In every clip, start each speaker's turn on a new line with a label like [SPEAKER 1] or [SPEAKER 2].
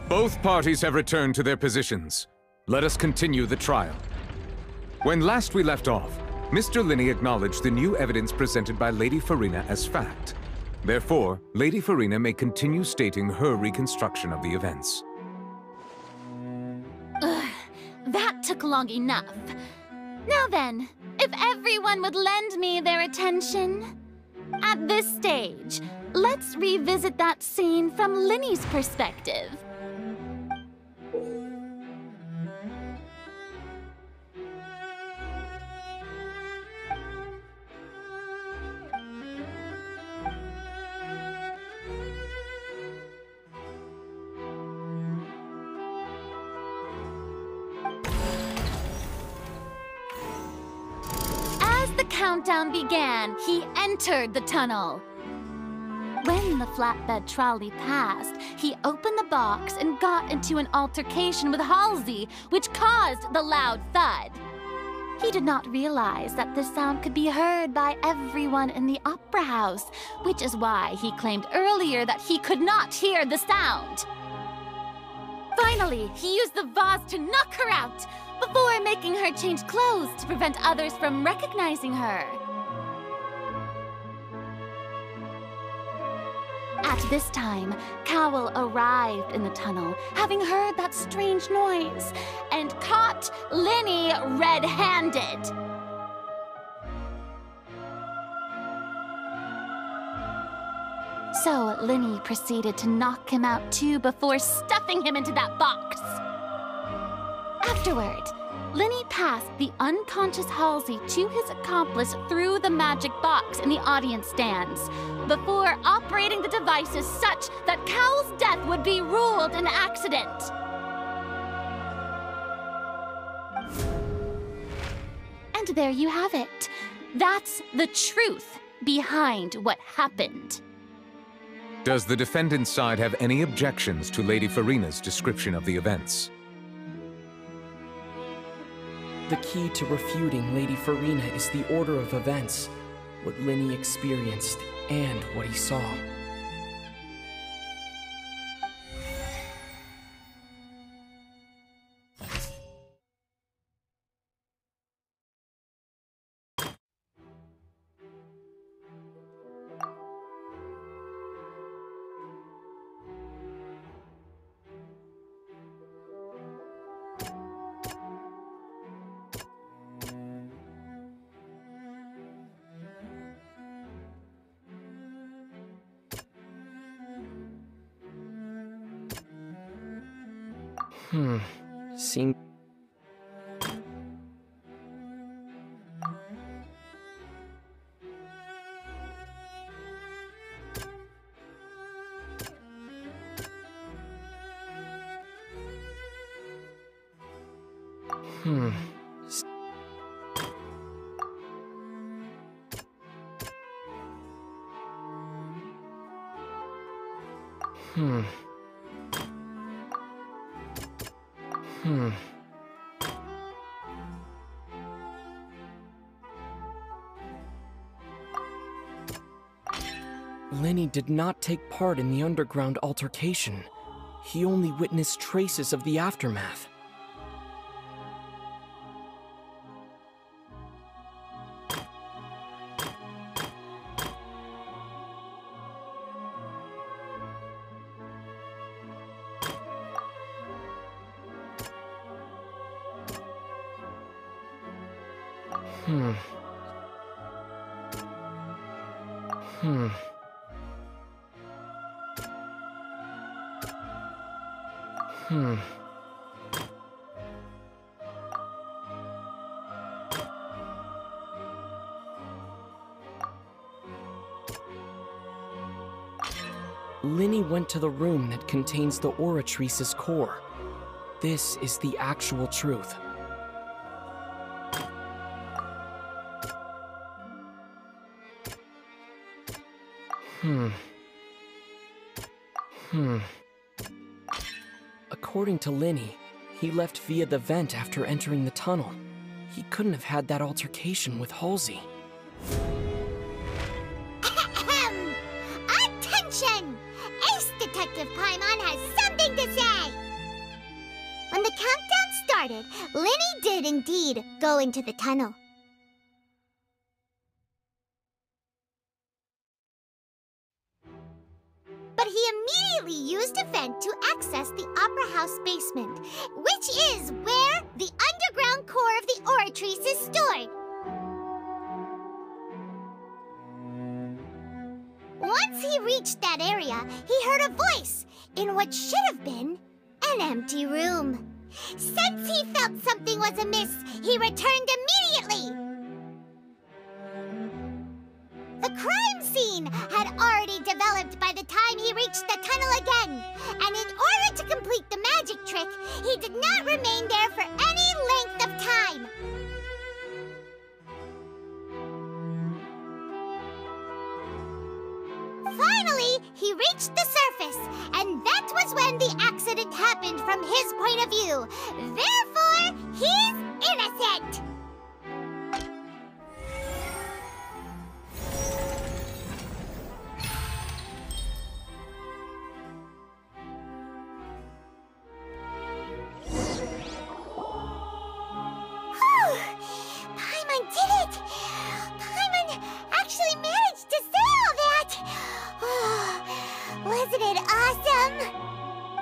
[SPEAKER 1] Both parties have returned to their positions. Let us continue the trial. When last we left off, Mr. Linney acknowledged the new evidence presented by Lady Farina as fact. Therefore, Lady Farina may continue stating her reconstruction of the events.
[SPEAKER 2] Ugh, that took long enough. Now then, if everyone would lend me their attention. At this stage, let's revisit that scene from Linney's perspective. The countdown began, he entered the tunnel. When the flatbed trolley passed, he opened the box and got into an altercation with Halsey, which caused the loud thud. He did not realize that the sound could be heard by everyone in the opera house, which is why he claimed earlier that he could not hear the sound. Finally, he used the vase to knock her out, before making her change clothes to prevent others from recognizing her. At this time, Cowell arrived in the tunnel, having heard that strange noise, and caught Linney red-handed. So Linney proceeded to knock him out too before stuffing him into that box. Afterward, Linney passed the unconscious Halsey to his accomplice through the magic box in the audience stands, before operating the devices such that Cowell's death would be ruled an accident. And there you have it. That's the truth behind what happened.
[SPEAKER 1] Does the defendant's side have any objections to Lady Farina's description of the events?
[SPEAKER 3] The key to refuting Lady Farina is the order of events, what Linney experienced, and what he saw. Seem... Linney did not take part in the underground altercation. He only witnessed traces of the aftermath. Linney went to the room that contains the Oratrice's core. This is the actual truth. According to Linney, he left via the vent after entering the tunnel. He couldn't have had that altercation with Halsey.
[SPEAKER 4] Attention! Ace Detective Paimon has something to say! When the countdown started, Linny did indeed go into the tunnel. But he immediately used a vent to access the Opera House basement, which is where the underground core of the Oratrice is stored. Once he reached that area, he heard a voice in what should have been an empty room. Since he felt something was amiss, he returned immediately. The crime scene had already developed by the time he reached the tunnel again, and in order to complete the magic trick, he did not remain there for any length of time. Finally, he reached the surface, and that was when the accident happened from his point of view. Therefore, he's innocent! Paimon did it! Paimon actually managed to say all that! Wasn't it awesome?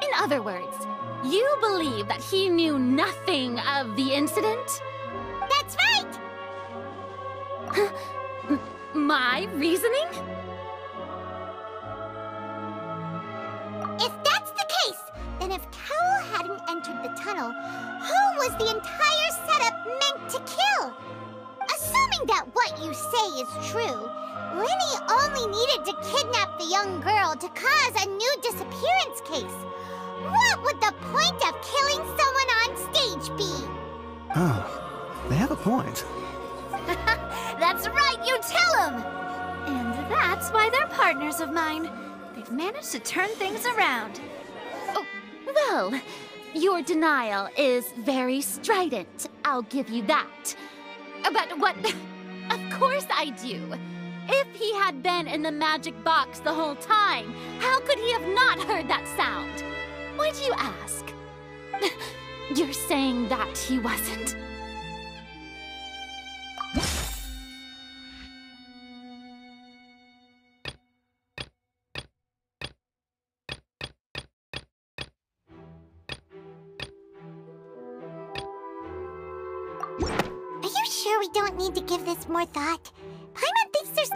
[SPEAKER 2] In other words, you believe that he knew nothing of the incident?
[SPEAKER 4] That's right!
[SPEAKER 2] My reasoning?
[SPEAKER 4] If that's the case, then if Cowell hadn't entered the tunnel, who was the entire setup meant to kill? Assuming that what you say is true, Linny only needed to kidnap the young girl to cause a new disappearance case. What would the point of killing someone on stage be?
[SPEAKER 5] Oh, they have a point.
[SPEAKER 2] That's right, you tell him! And that's why they're partners of mine. They've managed to turn things around. Oh, well, your denial is very strident, I'll give you that. But what... Of course I do. If he had been in the magic box the whole time, how could he have not heard that sound? Why do you ask? You're saying that he wasn't.
[SPEAKER 4] Are you sure we don't need to give this more thought? Paimon thinks there's...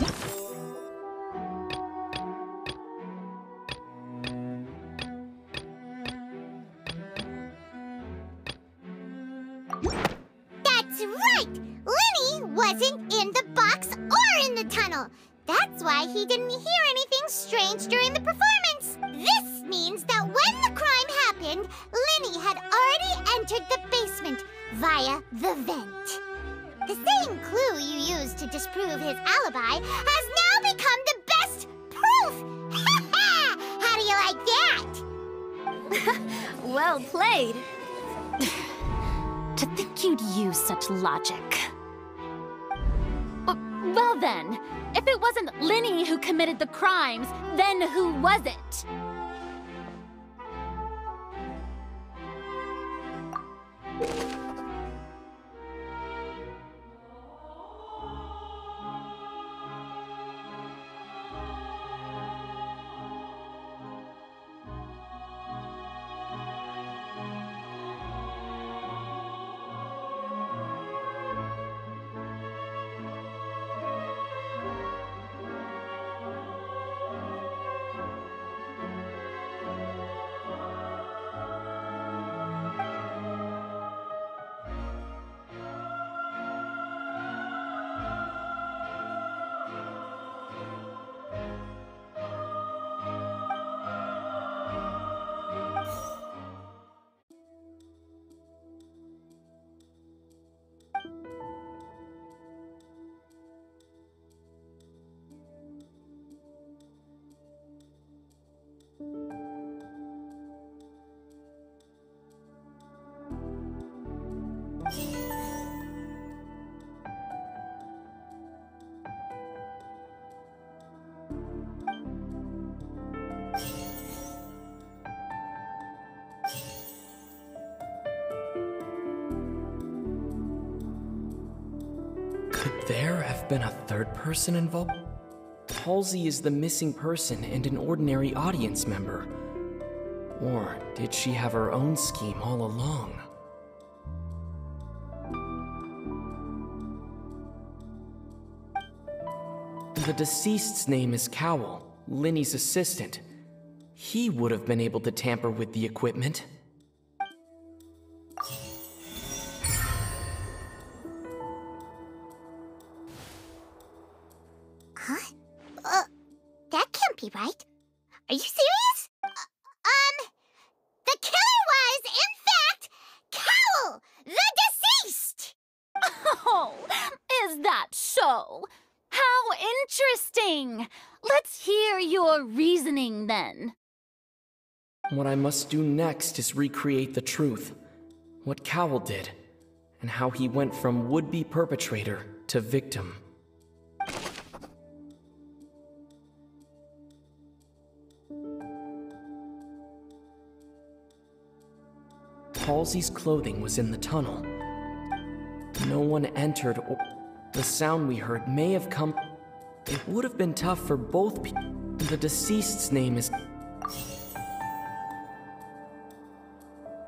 [SPEAKER 4] That's right! Linny wasn't in the box or in the tunnel. That's why he didn't hear anything strange during the performance. This means that when the crime happened, Linny had already entered the basement via the vent. The same clue you used to disprove his alibi has now become the best proof! Ha ha! How do you like that?
[SPEAKER 2] Well played. To think you'd use such logic. Well then, if it wasn't Linny who committed the crimes, then who was it?
[SPEAKER 3] there have been a third person involved? Halsey is the missing person and an ordinary audience member. Or did she have her own scheme all along? The deceased's name is Cowell, Linny's assistant. He would have been able to tamper with the equipment.
[SPEAKER 4] Huh? That can't be right. Are you serious? The killer was, in fact, Cowell, the deceased!
[SPEAKER 2] Oh, is that so? How interesting! Let's hear your reasoning then.
[SPEAKER 3] What I must do next is recreate the truth, what Cowell did, and how he went from would-be perpetrator to victim. Halsey's clothing was in the tunnel. No one entered or... The sound we heard may have come... It would have been tough for both people. The deceased's name is...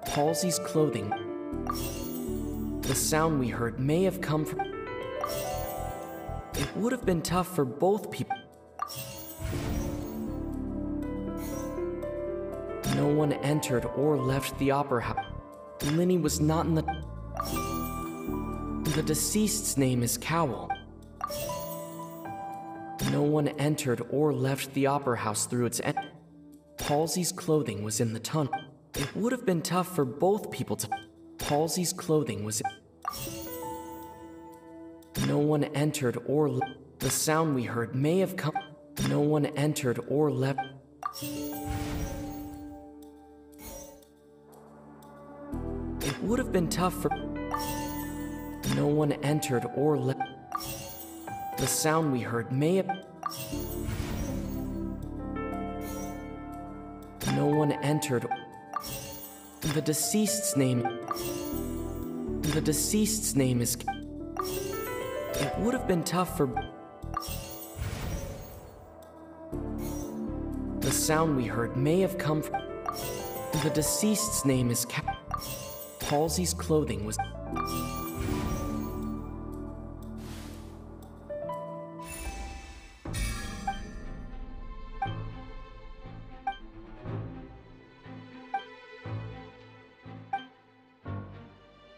[SPEAKER 3] Halsey's clothing. The sound we heard may have come from... It would have been tough for both people. No one entered or left the opera house. Linny was not in the... The deceased's name is Cowell. No one entered or left the opera house through its end. Halsey's clothing was in the tunnel. It would have been tough for both people to... Halsey's clothing was... No one entered or... The sound we heard may have come... No one entered or left... It would have been tough for... No one entered or left... The sound we heard may have... No one entered... The deceased's name... The deceased's name is... It would have been tough for... The sound we heard may have come from... The deceased's name is... Halsey's clothing was...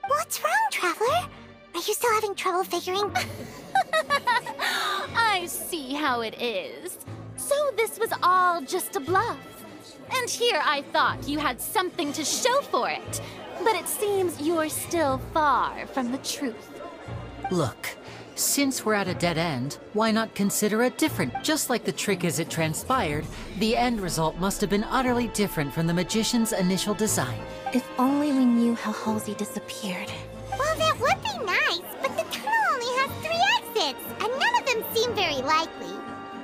[SPEAKER 4] What's wrong, Traveler? Are you still having trouble figuring?
[SPEAKER 2] I see how it is. So this was all just a bluff. And here I thought you had something to show for it. But it seems you're still far from the truth.
[SPEAKER 6] Look, since we're at a dead end, why not consider it different? Just like the trick as it transpired, the end result must have been utterly different from the magician's initial design.
[SPEAKER 7] If only we knew how Halsey disappeared.
[SPEAKER 4] Well, that would be nice, but the tunnel only has 3 exits, and none of them seem very likely.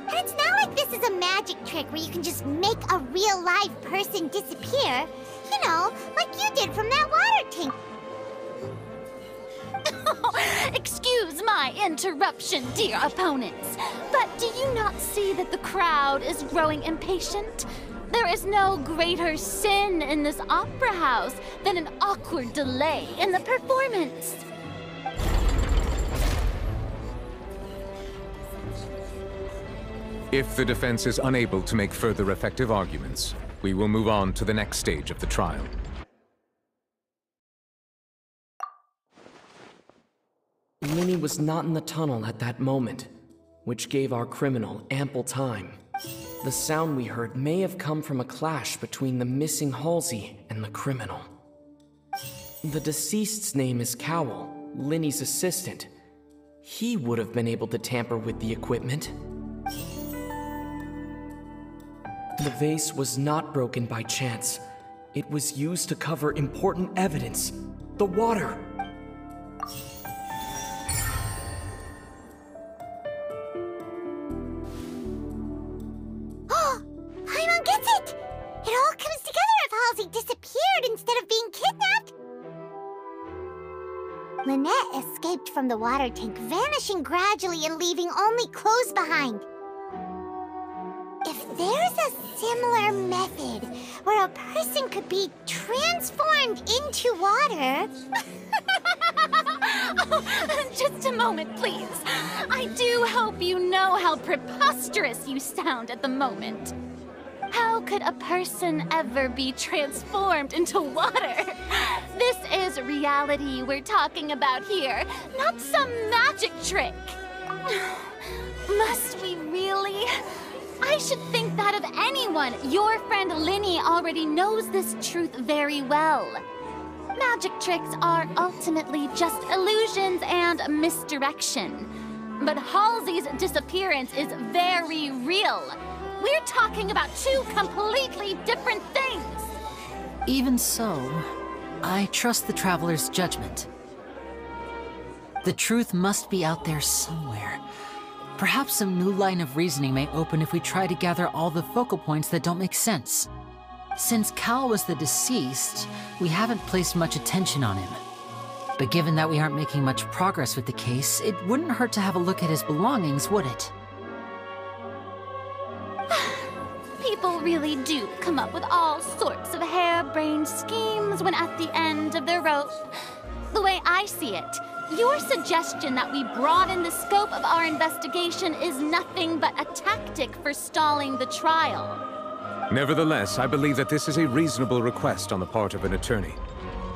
[SPEAKER 4] And it's not like this is a magic trick where you can just make a real live person disappear. You know, like you did from that water tank.
[SPEAKER 2] Excuse my interruption, dear opponents, but do you not see that the crowd is growing impatient? There is no greater sin in this opera house than an awkward delay in the performance.
[SPEAKER 1] If the defense is unable to make further effective arguments, we will move on to the next stage of the trial.
[SPEAKER 3] Linny was not in the tunnel at that moment, which gave our criminal ample time. The sound we heard may have come from a clash between the missing Halsey and the criminal. The deceased's name is Cowell, Linny's assistant. He would have been able to tamper with the equipment. The vase was not broken by chance. It was used to cover important evidence. The water.
[SPEAKER 4] Paimon gets it! It all comes together if Halsey disappeared instead of being kidnapped. Lynette escaped from the water tank, vanishing gradually and leaving only clothes behind. If there's a similar method where a person could be transformed into water...
[SPEAKER 2] Oh, just a moment, please. I do hope you know how preposterous you sound at the moment. How could a person ever be transformed into water? This is reality we're talking about here, not some magic trick. Must we really? I should think that of anyone. Your friend Linny already knows this truth very well. Magic tricks are ultimately just illusions and misdirection. But Halsey's disappearance is very real. We're talking about two completely different things.
[SPEAKER 6] Even so, I trust the Traveler's judgment. The truth must be out there somewhere. Perhaps some new line of reasoning may open if we try to gather all the focal points that don't make sense. Since Cal was the deceased, we haven't placed much attention on him. But given that we aren't making much progress with the case, it wouldn't hurt to have a look at his belongings, would it?
[SPEAKER 2] People really do come up with all sorts of harebrained schemes when at the end of their rope. The way I see it, your suggestion that we broaden the scope of our investigation is nothing but a tactic for stalling the trial.
[SPEAKER 1] Nevertheless, I believe that this is a reasonable request on the part of an attorney.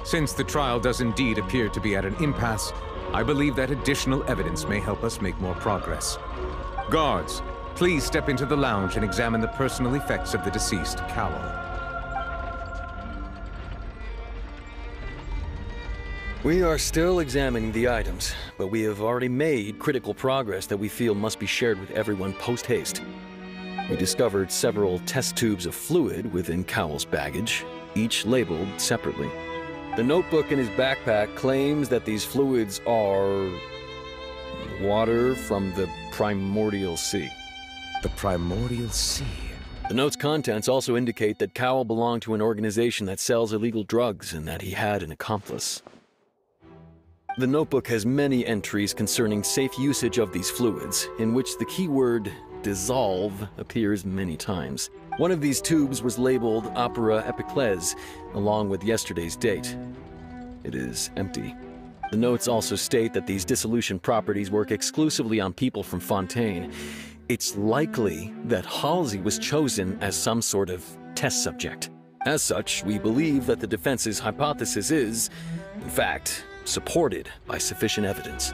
[SPEAKER 1] Since the trial does indeed appear to be at an impasse, I believe that additional evidence may help us make more progress. Guards, please step into the lounge and examine the personal effects of the deceased Cowell.
[SPEAKER 8] We are still examining the items, but we have already made critical progress that we feel must be shared with everyone post-haste. We discovered several test tubes of fluid within Cowell's baggage, each labeled separately. The notebook in his backpack claims that these fluids are... water from the Primordial Sea.
[SPEAKER 1] The Primordial Sea?
[SPEAKER 8] The note's contents also indicate that Cowell belonged to an organization that sells illegal drugs and that he had an accomplice. The notebook has many entries concerning safe usage of these fluids, in which the keyword dissolve appears many times. One of these tubes was labeled Opera Epiclese, along with yesterday's date. It is empty. The notes also state that these dissolution properties work exclusively on people from Fontaine. It's likely that Halsey was chosen as some sort of test subject. As such, we believe that the defense's hypothesis is, in fact, supported by sufficient evidence.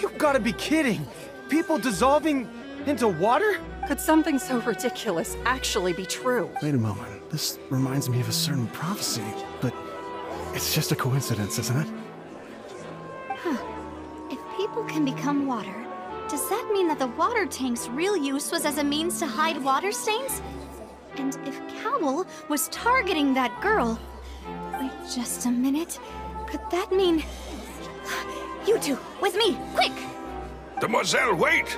[SPEAKER 5] You've got to be kidding! People dissolving into water?
[SPEAKER 9] Could something so ridiculous actually be true?
[SPEAKER 5] Wait a moment. This reminds me of a certain prophecy, but it's just a coincidence, isn't it?
[SPEAKER 7] Huh. If people can become water, does that mean that the water tank's real use was as a means to hide water stains? And if Cowell was targeting that girl... Wait just a minute. Could that mean... You two, with me, quick!
[SPEAKER 10] Demoiselle, wait!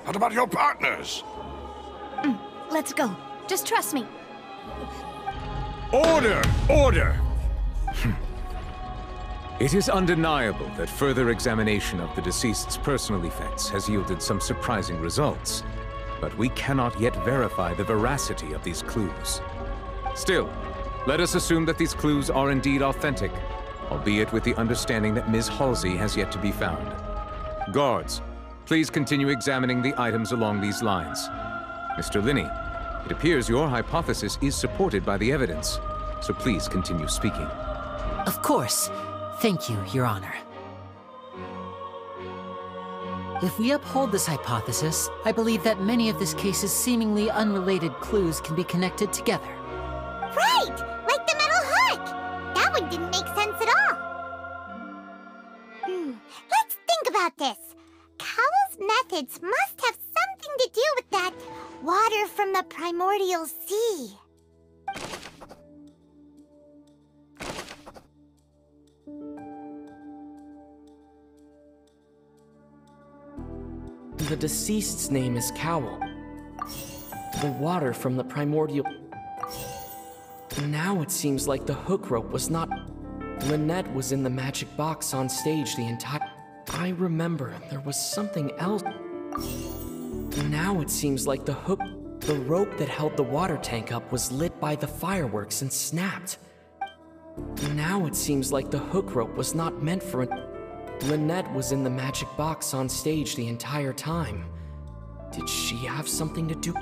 [SPEAKER 10] What about your partners?
[SPEAKER 7] Let's go. Just trust me.
[SPEAKER 1] Order! Order! It is undeniable that further examination of the deceased's personal effects has yielded some surprising results, but we cannot yet verify the veracity of these clues. Still, let us assume that these clues are indeed authentic, albeit with the understanding that Ms. Halsey has yet to be found. Guards, please continue examining the items along these lines. Mr. Linney, it appears your hypothesis is supported by the evidence, so please continue speaking.
[SPEAKER 6] Of course. Thank you, Your Honor. If we uphold this hypothesis, I believe that many of this case's seemingly unrelated clues can be connected together.
[SPEAKER 4] Right! Like the metal hook! That one didn't make sense at all. Let's think about this. Cowell's methods must have something to do with that water from the Primordial Sea.
[SPEAKER 3] The deceased's name is Cowell. The water from the Primordial... Now it seems like the hook rope was not Lynette was in the magic box on stage the entire... I remember there was something else. Now it seems like the rope that held the water tank up was lit by the fireworks and snapped. Now it seems like the hook rope was not meant for it. Lynette was in the magic box on stage the entire time. Did she have something to do?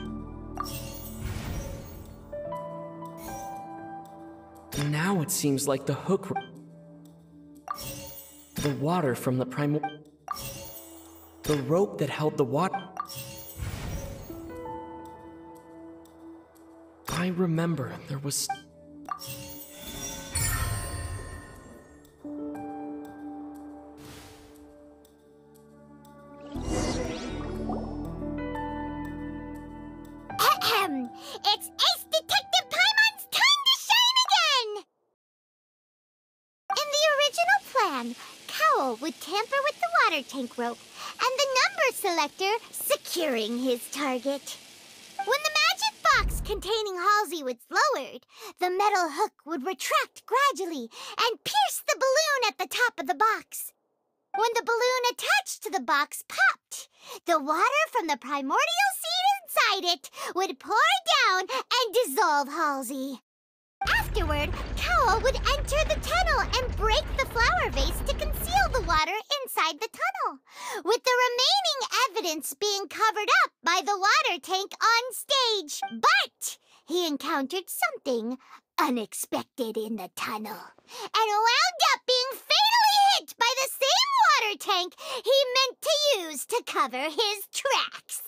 [SPEAKER 3] Now it seems like the water from the the rope that held the water. I remember there was...
[SPEAKER 4] It's Ace Detective Paimon's time to shine again! In the original plan, Cowl would tamper with the water tank rope and the number selector securing his target. When the magic box containing Halsey was lowered, the metal hook would retract gradually and pierce the balloon at the top of the box. When the balloon attached to the box popped, the water from the primordial seed inside it would pour down and dissolve Halsey. Afterward, Cowl would enter the tunnel and break the flower vase to conceal the water inside the tunnel, with the remaining evidence being covered up by the water tank on stage. But he encountered something unexpected in the tunnel and wound up being fatally hit by the same water tank he meant to use to cover his tracks.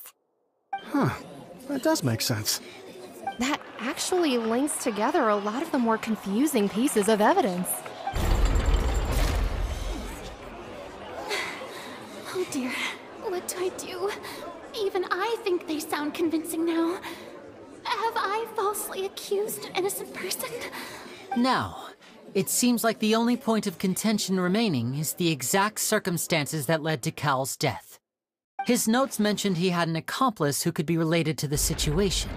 [SPEAKER 5] Huh. That does make sense.
[SPEAKER 11] That actually links together a lot of the more confusing pieces of evidence.
[SPEAKER 2] Oh dear, what do I do? Even I think they sound convincing now. Have I falsely accused an innocent person?
[SPEAKER 6] Now, it seems like the only point of contention remaining is the exact circumstances that led to Cowl's death. His notes mentioned he had an accomplice who could be related to the situation.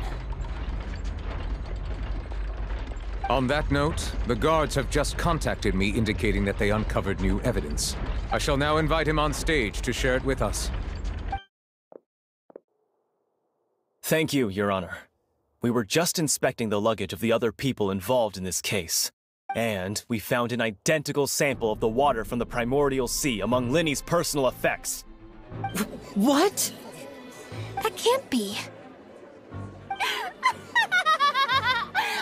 [SPEAKER 1] On that note, the guards have just contacted me indicating that they uncovered new evidence. I shall now invite him on stage to share it with us.
[SPEAKER 12] Thank you, Your Honor. We were just inspecting the luggage of the other people involved in this case. And we found an identical sample of the water from the primordial sea among Linny's personal effects.
[SPEAKER 6] What?
[SPEAKER 11] That can't be.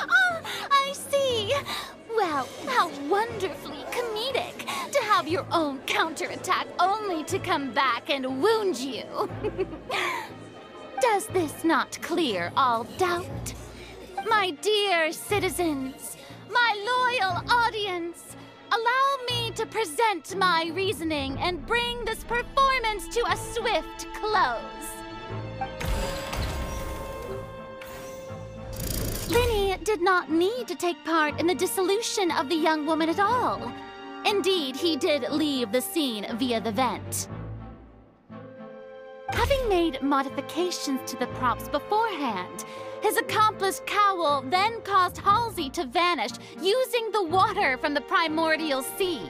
[SPEAKER 2] Oh, I see. Well, how wonderfully comedic to have your own counterattack only to come back and wound you. Does this not clear all doubt? My dear citizens, my loyal audience, allow me to present my reasoning and bring this performance to a swift close. Linny did not need to take part in the dissolution of the young woman at all. Indeed, he did leave the scene via the vent. Having made modifications to the props beforehand, his accomplice Cowl then caused Halsey to vanish using the water from the primordial sea.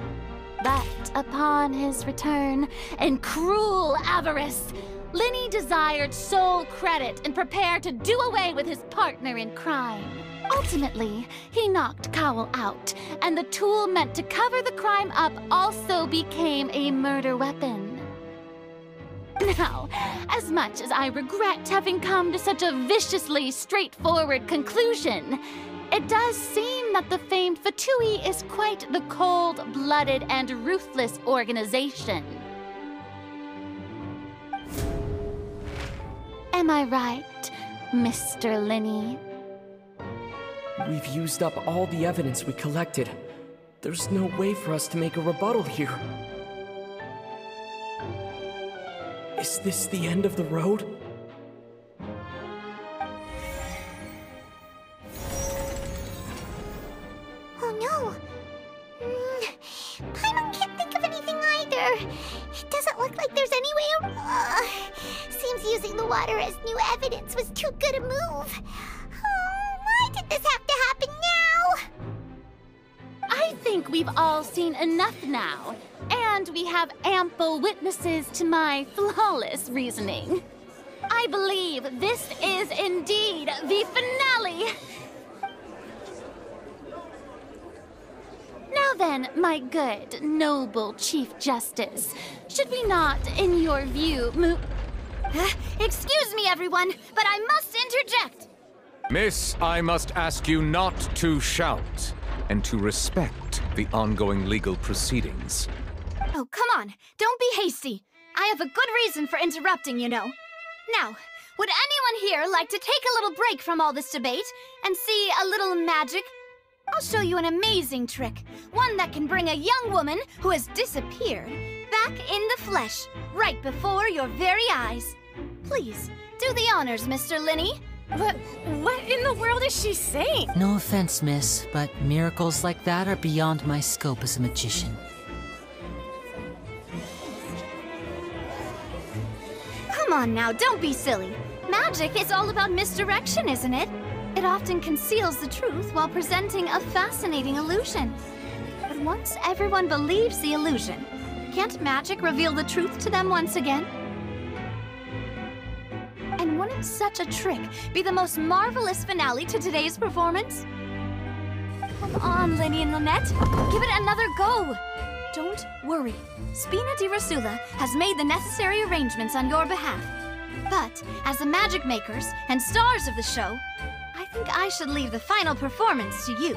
[SPEAKER 2] But upon his return, in cruel avarice, Linny desired sole credit and prepared to do away with his partner in crime. Ultimately, he knocked Cowl out, and the tool meant to cover the crime up also became a murder weapon. Now, as much as I regret having come to such a viciously straightforward conclusion, it does seem that the famed Fatui is quite the cold-blooded and ruthless organization. Am I right, Mr. Linny?
[SPEAKER 3] We've used up all the evidence we collected. There's no way for us to make a rebuttal here. Is this the end of the road?
[SPEAKER 4] Oh no! Paimon can't think of anything either. It doesn't look like there's any way around. Seems using the water as new evidence was too good a move. Oh, why did this have to happen now?
[SPEAKER 2] I think we we've all seen enough now, and we have ample witnesses to my flawless reasoning. I believe this is indeed the finale! Now then, my good, noble Chief Justice, should we not, in your view,
[SPEAKER 7] Excuse me, everyone, but I must interject!
[SPEAKER 1] Miss, I must ask you not to shout, and to respect the ongoing legal proceedings.
[SPEAKER 7] Oh, come on, don't be hasty. I have a good reason for interrupting, you know. Now, would anyone here like to take a little break from all this debate and see a little magic? I'll show you an amazing trick, one that can bring a young woman who has disappeared back in the flesh, right before your very eyes. Please, do the honors, Mr. Linney.
[SPEAKER 9] What in the world is she saying?
[SPEAKER 6] No offense, miss, but miracles like that are beyond my scope as a magician.
[SPEAKER 7] Come on now, don't be silly. Magic is all about misdirection, isn't it? It often conceals the truth while presenting a fascinating illusion. But once everyone believes the illusion, can't magic reveal the truth to them once again? And wouldn't such a trick be the most marvelous finale to today's performance? Come on, Linny and Lynette, give it another go! Don't worry, Spina di Rasula has made the necessary arrangements on your behalf. But, as the magic makers and stars of the show, I think I should leave the final performance to you.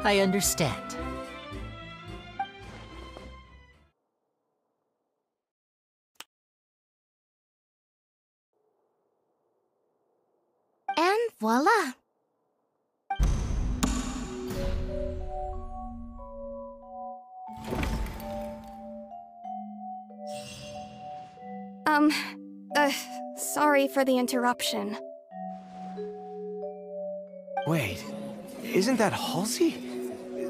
[SPEAKER 6] I understand.
[SPEAKER 11] And voila! Sorry for the interruption.
[SPEAKER 13] Wait, isn't that Halsey?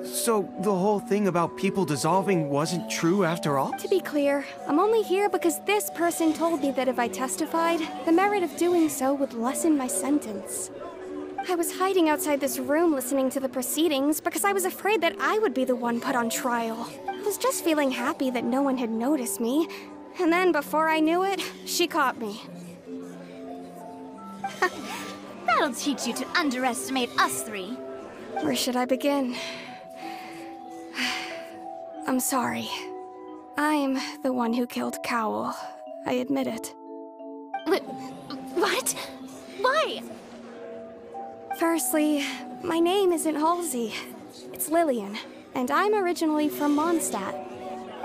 [SPEAKER 13] So the whole thing about people dissolving wasn't true after all?
[SPEAKER 11] To be clear, I'm only here because this person told me that if I testified, the merit of doing so would lessen my sentence. I was hiding outside this room listening to the proceedings because I was afraid that I would be the one put on trial. I was just feeling happy that no one had noticed me, and then before I knew it, she caught me.
[SPEAKER 7] That'll teach you to underestimate us three.
[SPEAKER 11] Where should I begin? I'm sorry. I'm the one who killed Cowl. I admit it.
[SPEAKER 2] What? Why?
[SPEAKER 11] Firstly, my name isn't Halsey. It's Lillian, and I'm originally from Mondstadt.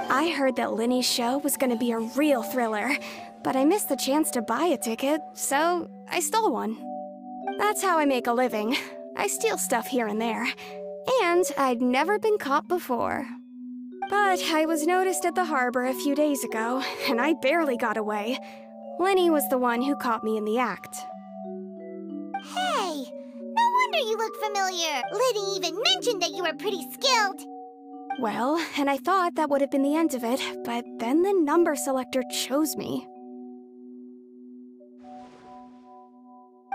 [SPEAKER 11] I heard that Linny's show was gonna be a real thriller, but I missed the chance to buy a ticket, so I stole one. That's how I make a living. I steal stuff here and there. And I'd never been caught before. But I was noticed at the harbor a few days ago, and I barely got away. Linny was the one who caught me in the act.
[SPEAKER 4] Hey! No wonder you look familiar! Liddy even mentioned that you were pretty skilled!
[SPEAKER 11] Well, and I thought that would have been the end of it, but then the number selector chose me.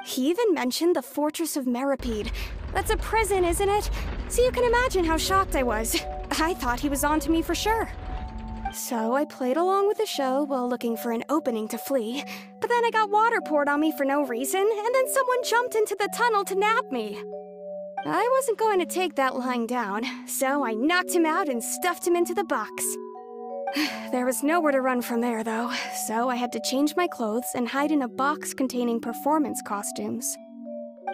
[SPEAKER 11] He even mentioned the Fortress of Meripede. That's a prison, isn't it? So you can imagine how shocked I was. I thought he was onto me for sure. So I played along with the show while looking for an opening to flee, but then I got water poured on me for no reason, and then someone jumped into the tunnel to nab me. I wasn't going to take that lying down, so I knocked him out and stuffed him into the box. There was nowhere to run from there, though, so I had to change my clothes and hide in a box containing performance costumes.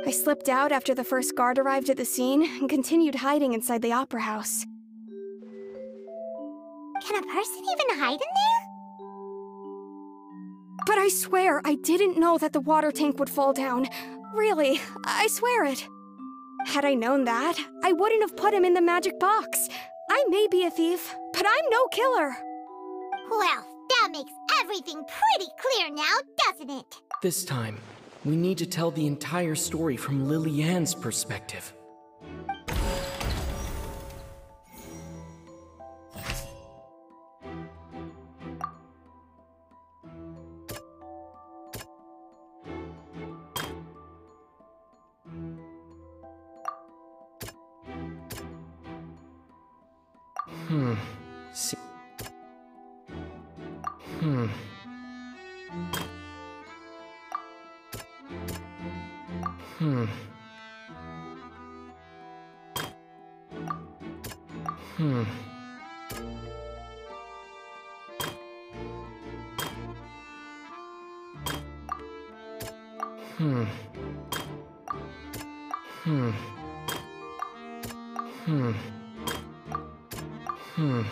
[SPEAKER 11] I slipped out after the first guard arrived at the scene and continued hiding inside the opera house.
[SPEAKER 4] Can a person even hide in there?
[SPEAKER 11] But I swear, I didn't know that the water tank would fall down. Really, I swear it. Had I known that, I wouldn't have put him in the magic box. I may be a thief, but I'm no killer.
[SPEAKER 4] Well, that makes everything pretty clear now, doesn't it?
[SPEAKER 3] This time, we need to tell the entire story from Lily-Ann's perspective. Hmm. Hmm. Hmm. Hmm. Hmm. Hmm. Hmm.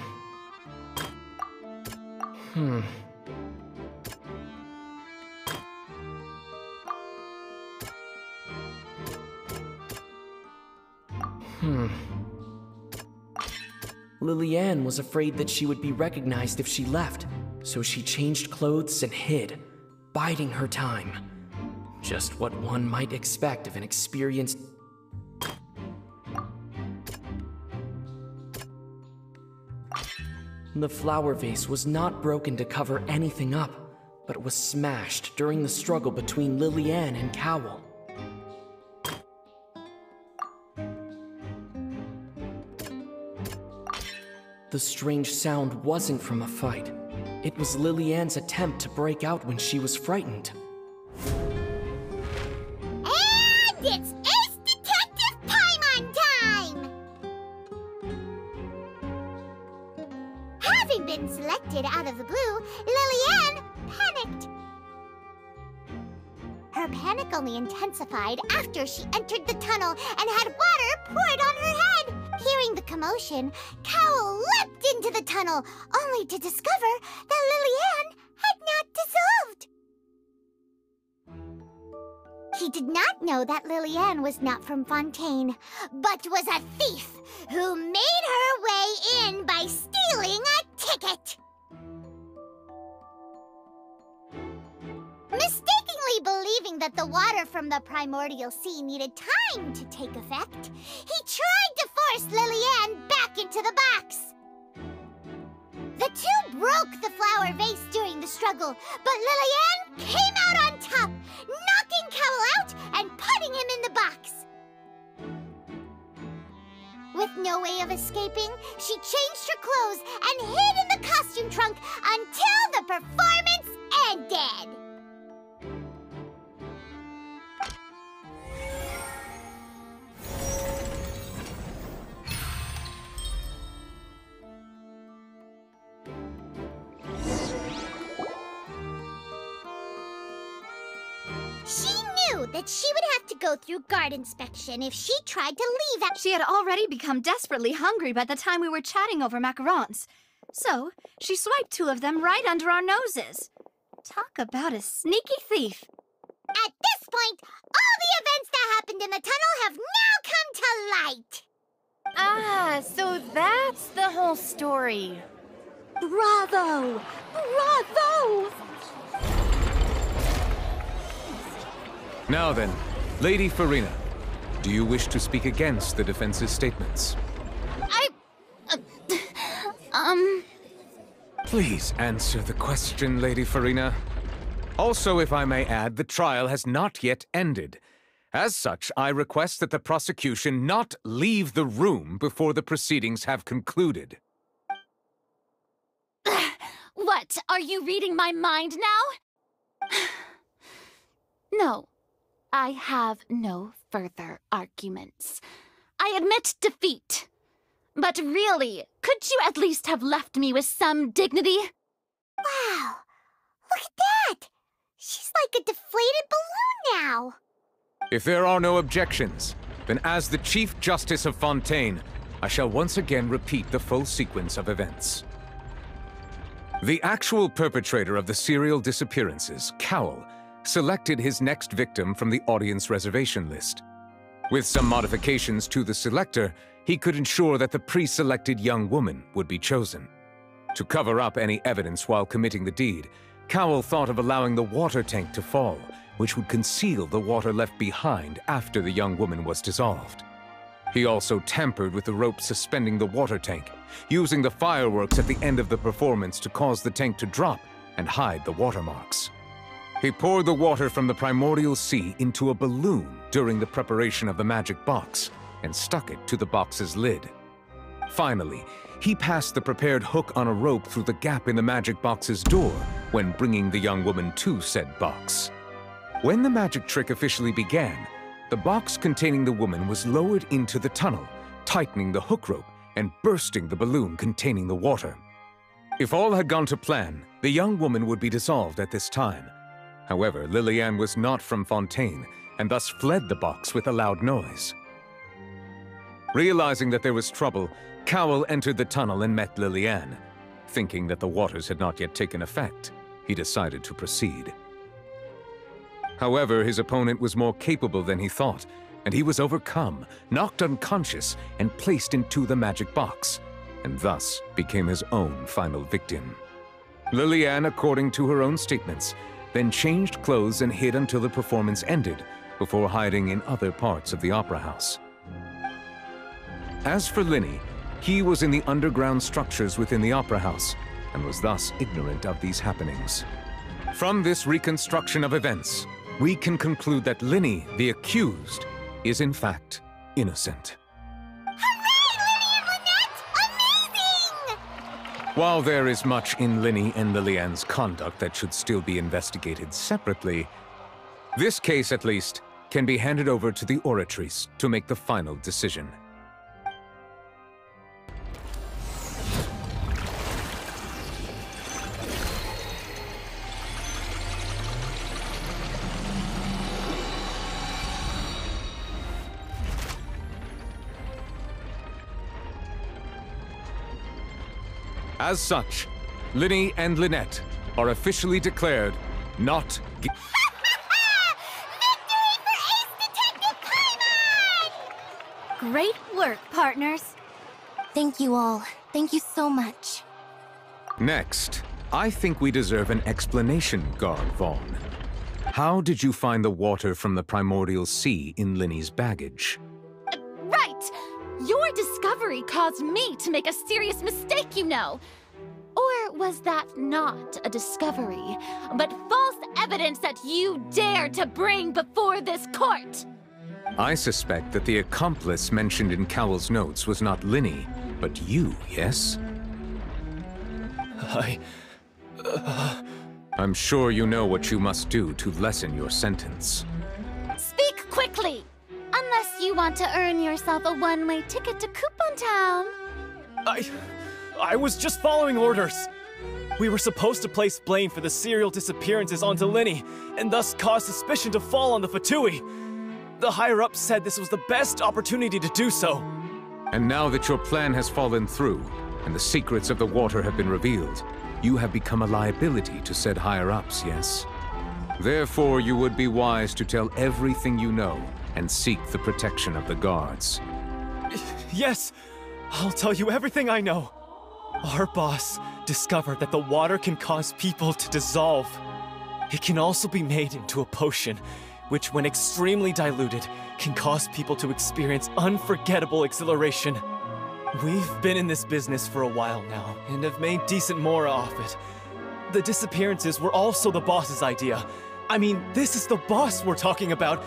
[SPEAKER 3] Hmm. Hmm. Liliane was afraid that she would be recognized if she left, so she changed clothes and hid, biding her time. Just what one might expect of an experienced... The flower vase was not broken to cover anything up, but was smashed during the struggle between Liliane and Cowl. The strange sound wasn't from a fight. It was Liliane's attempt to break out when she was frightened.
[SPEAKER 4] And it's Ace Detective Paimon time! Having been selected out of the blue, Liliane panicked. Her panic only intensified after she entered the tunnel and had water poured on her head. Hearing the commotion, Cowl leapt into the tunnel, only to discover that Liliane had not dissolved. He did not know that Liliane was not from Fontaine, but was a thief who made her way in by stealing a ticket. Mistakenly believing that the water from the primordial sea needed time to take effect, he tried to force Liliane back into the box. The two broke the flower vase during the struggle, but Liliane came out on top, knocking Cowl out and putting him in the box. With no way of escaping, she changed her clothes and hid in the costume trunk until the performance ended. She knew that she would have to go through guard inspection if she tried to leave.
[SPEAKER 7] She had already become desperately hungry by the time we were chatting over macarons. So, she swiped 2 of them right under our noses. Talk about a sneaky thief.
[SPEAKER 4] At this point, all the events that happened in the tunnel have now come to light.
[SPEAKER 9] Ah, so that's the whole story.
[SPEAKER 7] Bravo! Bravo!
[SPEAKER 1] Now then, Lady Farina, do you wish to speak against the defense's statements? Please answer the question, Lady Farina. Also, if I may add, the trial has not yet ended. As such, I request that the prosecution not leave the room before the proceedings have concluded.
[SPEAKER 2] What? Are you reading my mind now? No. I have no further arguments. I admit defeat. But really, could you at least have left me with some dignity?
[SPEAKER 4] Wow, look at that! She's like a deflated balloon now.
[SPEAKER 1] If there are no objections, then as the Chief Justice of Fontaine, I shall once again repeat the full sequence of events. The actual perpetrator of the serial disappearances, Cowl, selected his next victim from the audience reservation list. With some modifications to the selector, he could ensure that the pre-selected young woman would be chosen. To cover up any evidence while committing the deed, Cowl thought of allowing the water tank to fall, which would conceal the water left behind after the young woman was dissolved. He also tampered with the rope suspending the water tank, using the fireworks at the end of the performance to cause the tank to drop and hide the watermarks. He poured the water from the primordial sea into a balloon during the preparation of the magic box and stuck it to the box's lid. Finally, he passed the prepared hook on a rope through the gap in the magic box's door when bringing the young woman to said box. When the magic trick officially began, the box containing the woman was lowered into the tunnel, tightening the hook rope and bursting the balloon containing the water. If all had gone to plan, the young woman would be dissolved at this time. However, Liliane was not from Fontaine, and thus fled the box with a loud noise. Realizing that there was trouble, Cowell entered the tunnel and met Liliane. Thinking that the waters had not yet taken effect, he decided to proceed. However, his opponent was more capable than he thought, and he was overcome, knocked unconscious, and placed into the magic box, and thus became his own final victim. Liliane, according to her own statements, then changed clothes and hid until the performance ended, before hiding in other parts of the opera house. As for Linny, he was in the underground structures within the opera house, and was thus ignorant of these happenings. From this reconstruction of events, we can conclude that Linny, the accused, is in fact innocent. While there is much in Linny and Liliane's conduct that should still be investigated separately, this case, at least, can be handed over to the Oratrice to make the final decision. As such, Linny and Lynette are officially declared not guilty.
[SPEAKER 4] Victory for Ace Detective Paimon!
[SPEAKER 2] Great work, partners.
[SPEAKER 14] Thank you all. Thank you so much.
[SPEAKER 1] Next, I think we deserve an explanation, Guard Vaughn. How did you find the water from the primordial sea in Linny's baggage?
[SPEAKER 2] Right! Your discovery caused me to make a serious mistake, you know. Or was that not a discovery, but false evidence that you dared to bring before this court?
[SPEAKER 1] I suspect that the accomplice mentioned in Cowell's notes was not Linny, but you, yes? I'm sure you know what you must do to lessen your sentence.
[SPEAKER 2] Speak quickly! Unless you want to earn yourself a one-way ticket to Coupon Town.
[SPEAKER 12] I was just following orders. We were supposed to place blame for the serial disappearances onto Linny, and thus cause suspicion to fall on the Fatui. The higher-ups said this was the best opportunity to do so.
[SPEAKER 1] And now that your plan has fallen through, and the secrets of the water have been revealed, you have become a liability to said higher-ups, yes? Therefore, you would be wise to tell everything you know, and seek the protection of the guards.
[SPEAKER 12] Yes, I'll tell you everything I know. Our boss discovered that the water can cause people to dissolve. It can also be made into a potion, which when extremely diluted, can cause people to experience unforgettable exhilaration. We've been in this business for a while now, and have made decent more off it. The disappearances were also the boss's idea. I mean, this is the boss we're talking about.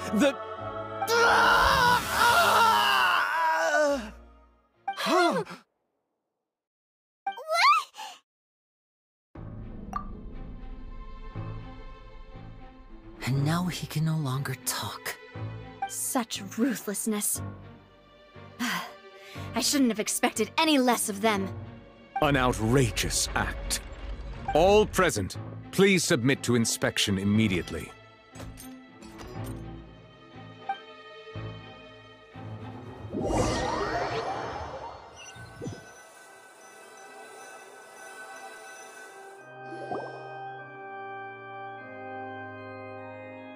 [SPEAKER 6] And now he can no longer talk.
[SPEAKER 7] Such ruthlessness. I shouldn't have expected any less of them.
[SPEAKER 1] An outrageous act. All present, please submit to inspection immediately.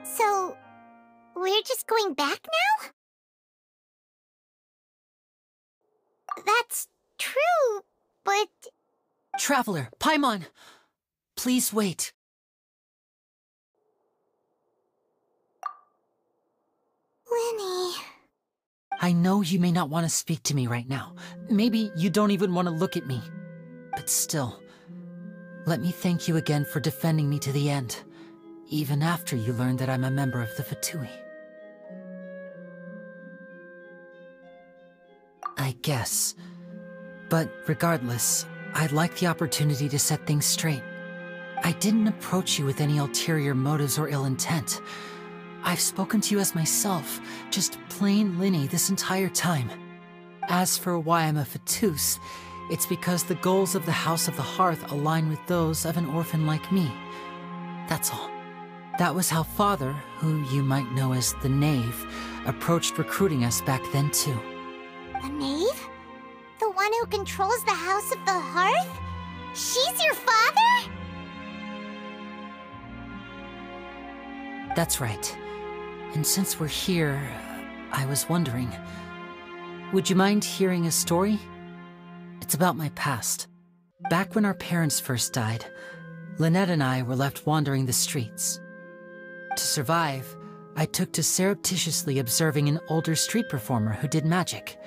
[SPEAKER 4] So, we're just going back now? That's true, but...
[SPEAKER 6] Traveler, Paimon! Please wait.
[SPEAKER 4] Linny...
[SPEAKER 6] I know you may not want to speak to me right now. Maybe you don't even want to look at me. But still, let me thank you again for defending me to the end, even after you learned that I'm a member of the Fatui. I guess But regardless, I'd like the opportunity to set things straight. I didn't approach you with any ulterior motives or ill intent. I've spoken to you as myself, just plain Linny this entire time. As for why I'm a Fatous, it's because the goals of the House of the Hearth align with those of an orphan like me. That's all. That was how Father, who you might know as the Knave, approached recruiting us back then too.
[SPEAKER 4] The Knave? The one who controls the House of the Hearth? She's your father?
[SPEAKER 6] That's right. And since we're here, I was wondering, would you mind hearing a story? It's about my past. Back when our parents first died, Lynette and I were left wandering the streets. To survive, I took to surreptitiously observing an older street performer who did magic.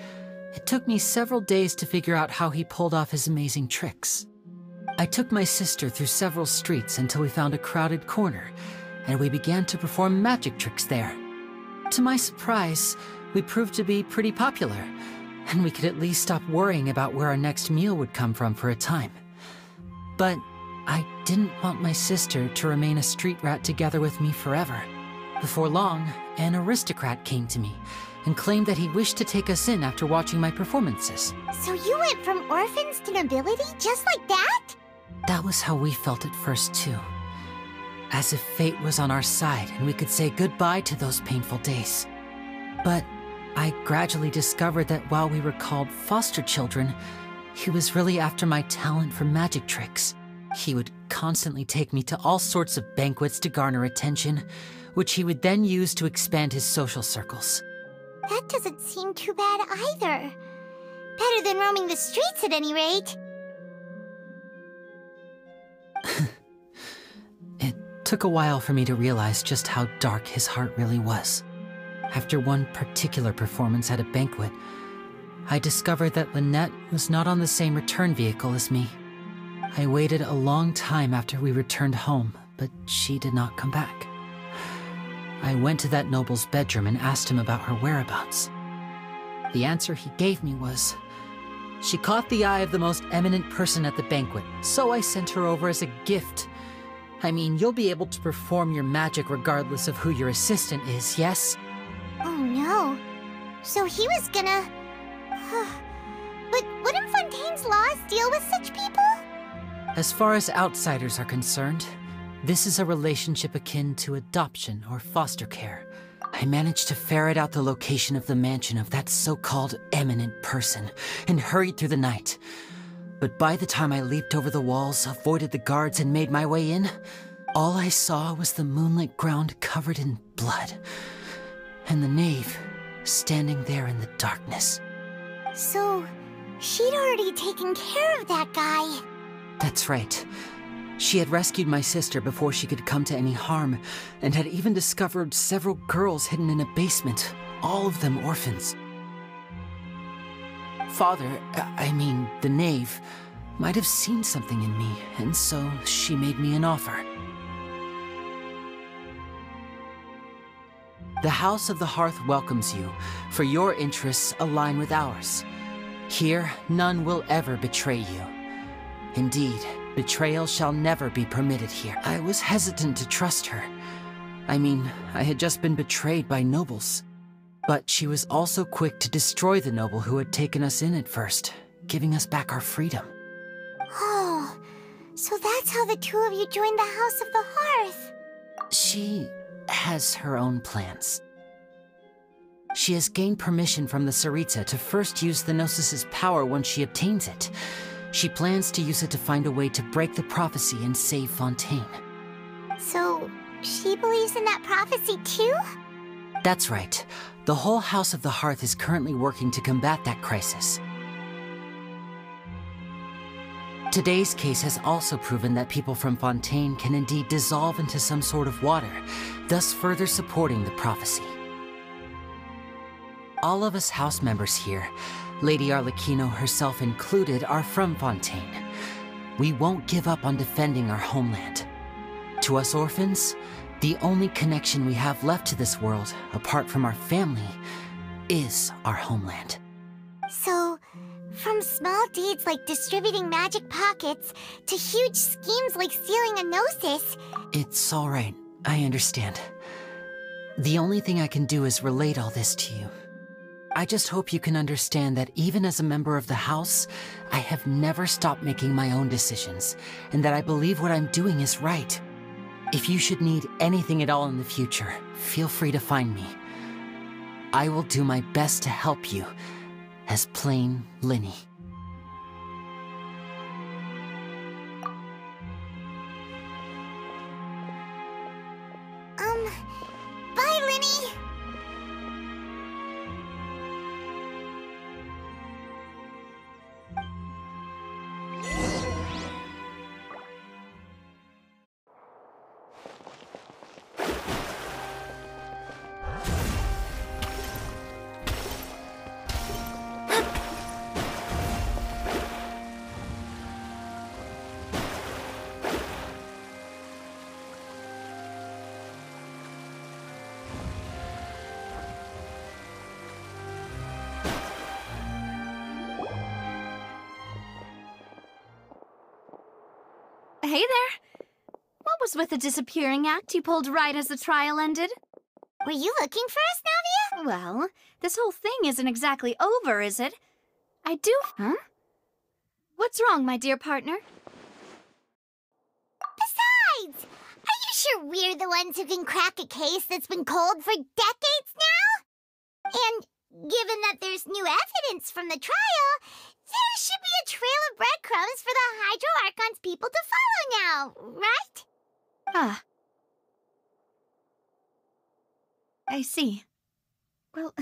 [SPEAKER 6] It took me several days to figure out how he pulled off his amazing tricks. I took my sister through several streets until we found a crowded corner, and we began to perform magic tricks there. To my surprise, we proved to be pretty popular, and we could at least stop worrying about where our next meal would come from for a time. But I didn't want my sister to remain a street rat together with me forever. Before long, an aristocrat came to me and claimed that he wished to take us in after watching my performances.
[SPEAKER 4] So you went from orphans to nobility just like that?
[SPEAKER 6] That was how we felt at first too. As if fate was on our side and we could say goodbye to those painful days. But I gradually discovered that while we were called foster children, he was really after my talent for magic tricks. He would constantly take me to all sorts of banquets to garner attention, which he would then use to expand his social circles.
[SPEAKER 4] That doesn't seem too bad either. Better than roaming the streets at any rate.
[SPEAKER 6] It took a while for me to realize just how dark his heart really was. After one particular performance at a banquet, I discovered that Lynette was not on the same return vehicle as me. I waited a long time after we returned home, but she did not come back. I went to that noble's bedroom and asked him about her whereabouts. The answer he gave me was, she caught the eye of the most eminent person at the banquet, so I sent her over as a gift. I mean, you'll be able to perform your magic regardless of who your assistant is, yes?
[SPEAKER 4] Oh no. So he was gonna... But wouldn't Fontaine's laws deal with such people?
[SPEAKER 6] As far as outsiders are concerned, this is a relationship akin to adoption or foster care. I managed to ferret out the location of the mansion of that so-called eminent person and hurried through the night. But by the time I leaped over the walls, avoided the guards, and made my way in, all I saw was the moonlit ground covered in blood, and the Knave standing there in the darkness.
[SPEAKER 4] So, she'd already taken care of that guy.
[SPEAKER 6] That's right. She had rescued my sister before she could come to any harm, and had even discovered several girls hidden in a basement, all of them orphans. Father, I mean, the Knave, might have seen something in me, and so she made me an offer. The House of the Hearth welcomes you, for your interests align with ours. Here, none will ever betray you. Indeed, betrayal shall never be permitted here. I was hesitant to trust her. I mean, I had just been betrayed by nobles. But she was also quick to destroy the noble who had taken us in at first, giving us back our freedom.
[SPEAKER 4] Oh, so that's how the two of you joined the House of the Hearth.
[SPEAKER 6] She has her own plans. She has gained permission from the Tsaritsa to first use the Gnosis' power once she obtains it. She plans to use it to find a way to break the prophecy and save Fontaine.
[SPEAKER 4] So, she believes in that prophecy too?
[SPEAKER 6] That's right. The whole House of the Hearth is currently working to combat that crisis. Today's case has also proven that people from Fontaine can indeed dissolve into some sort of water, thus further supporting the prophecy. All of us house members here, Lady Arlecchino herself included, are from Fontaine. We won't give up on defending our homeland. To us orphans, the only connection we have left to this world, apart from our family, is our homeland.
[SPEAKER 4] So, From small deeds like distributing magic pockets to huge schemes like stealing a gnosis.
[SPEAKER 6] It's all right. I understand. The only thing I can do is relate all this to you. I just hope you can understand that even as a member of the House, I have never stopped making my own decisions, and that I believe what I'm doing is right. If you should need anything at all in the future, feel free to find me. I will do my best to help you, as plain Linny.
[SPEAKER 4] Bye, Linny!
[SPEAKER 7] Hey there! What was with the disappearing act you pulled right as the trial ended?
[SPEAKER 4] Were you looking for us, Navia?
[SPEAKER 7] Well, this whole thing isn't exactly over, is it? I do... Huh? What's wrong, my dear partner?
[SPEAKER 4] Besides, are you sure we're the ones who can crack a case that's been cold for decades now? And given that there's new evidence from the trial, there should be a trail of breadcrumbs for the Hydro Archon's people to follow now, right?
[SPEAKER 7] Ah. I see. Well,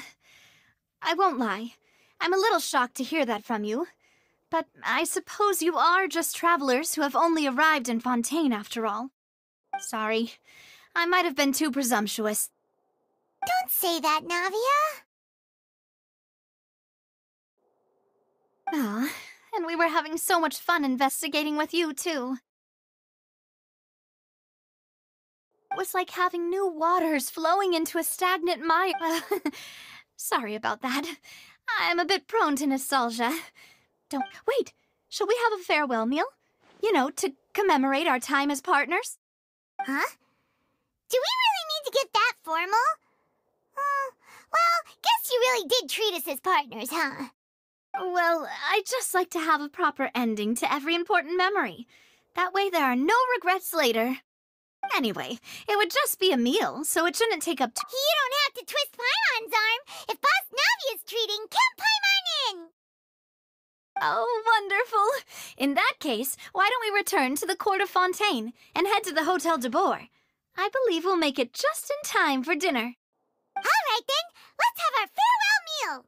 [SPEAKER 7] I won't lie. I'm a little shocked to hear that from you. But I suppose you are just travelers who have only arrived in Fontaine after all. Sorry. I might have been too presumptuous.
[SPEAKER 4] Don't say that, Navia.
[SPEAKER 7] Ah, and we were having so much fun investigating with you, too. It was like having new waters flowing into a stagnant mire. Sorry about that. I'm a bit prone to nostalgia. Wait, shall we have a farewell meal? You know, to commemorate our time as partners?
[SPEAKER 4] Huh? Do we really need to get that formal? Well, guess you really did treat us as partners, huh?
[SPEAKER 7] Well, I'd just like to have a proper ending to every important memory. That way there are no regrets later. Anyway, it would just be a meal, so it shouldn't take up too...
[SPEAKER 4] You don't have to twist Paimon's arm. If Boss Navia's treating, count Paimon in!
[SPEAKER 7] Oh, wonderful. In that case, why don't we return to the Court of Fontaine and head to the Hotel de Boer? I believe we'll make it just in time for dinner.
[SPEAKER 4] All right, then. Let's have our farewell meal.